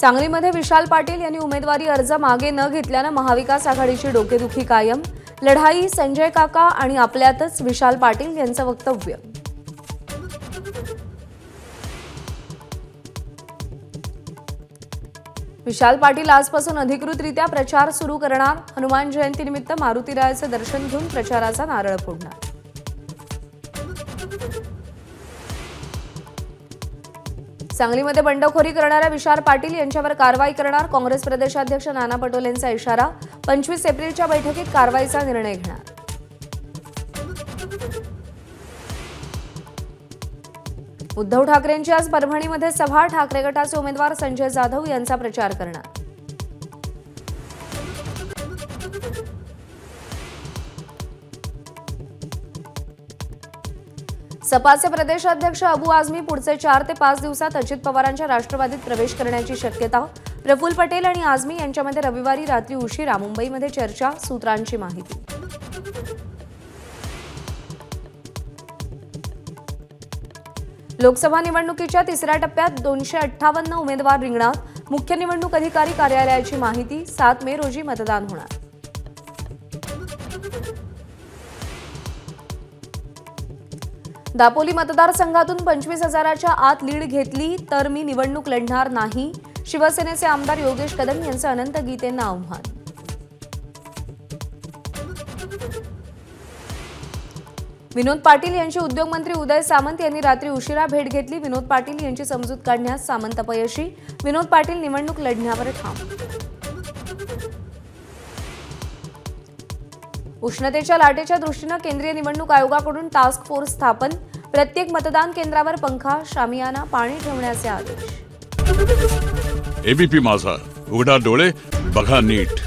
सांगलीमध्ये विशाल पाटील यांनी उमेदवारी अर्ज मागे न घेतल्याने महाविकास आघाडीची डोकेदुखी कायम। लढाई संजय काका आणि आपल्यातच, विशाल पाटील यांचं वक्तव्य। विशाल पाटील आजपासून अधिकृतरित्या प्रचार सुरू करणार। हनुमान जयंतीनिमित्त मारुतीरायाचे दर्शन घेऊन प्रचाराचा नारळ फोडणार। सांगलीमध्ये बंडखोरी करणाऱ्या विशाल पाटील यांच्यावर कारवाई करणार। काँग्रेस प्रदेशाध्यक्ष नाना पटोलेंचा इशारा। 25 एप्रिलच्या बैठकीत कारवाईचा निर्णय घेणार। उद्धव ठाकरेंची आज परभणीमध्ये सभा। ठाकरे गटाचे उमेदवार संजय जाधव यांचा प्रचार करणार। सपाचे प्रदेशाध्यक्ष अबू आझमी पुढचे 4 ते 5 दिवसात अजित पवारांच्या राष्ट्रवादीत प्रवेश करण्याची शक्यता। प्रफुल्ल पटेल आणि आझमी यांच्यामध्ये रविवारी रात्री उशिरा मुंबईमध्ये चर्चा। सूत्रांची माहिती। लोकसभा निवडणुकीच्या तिसऱ्या टप्प्यात 258 उमेदवार रिंगणात। मुख्य निवडणूक अधिकारी कार्यालयाची माहिती। 7 मे रोजी मतदान होणार। दापोली मतदारसंघातून 25,000च्या आत लीड घेतली तर मी निवडणूक लढणार नाही। शिवसेनेचे आमदार योगेश कदम यांचं अनंत गीतेंना आव्हान। विनोद पाटील यांची उद्योगमंत्री उदय सामंत यांनी रात्री उशिरा भेट घेतली। विनोद पाटील यांची समजूत काढण्यास सामंत अपयशी। विनोद पाटील निवडणूक लढण्यावर ठाम। उष्णतेच्या लाटेच्या दृष्टीने केंद्रीय निवडणूक आयोगाकडून टास्क फोर्स स्थापन। प्रत्येक मतदान केंद्रावर पंखा, शामियाना, पाणी ठेवण्याचे आदेश। एबीपी माझा, उघडा डोळे बघा नीट।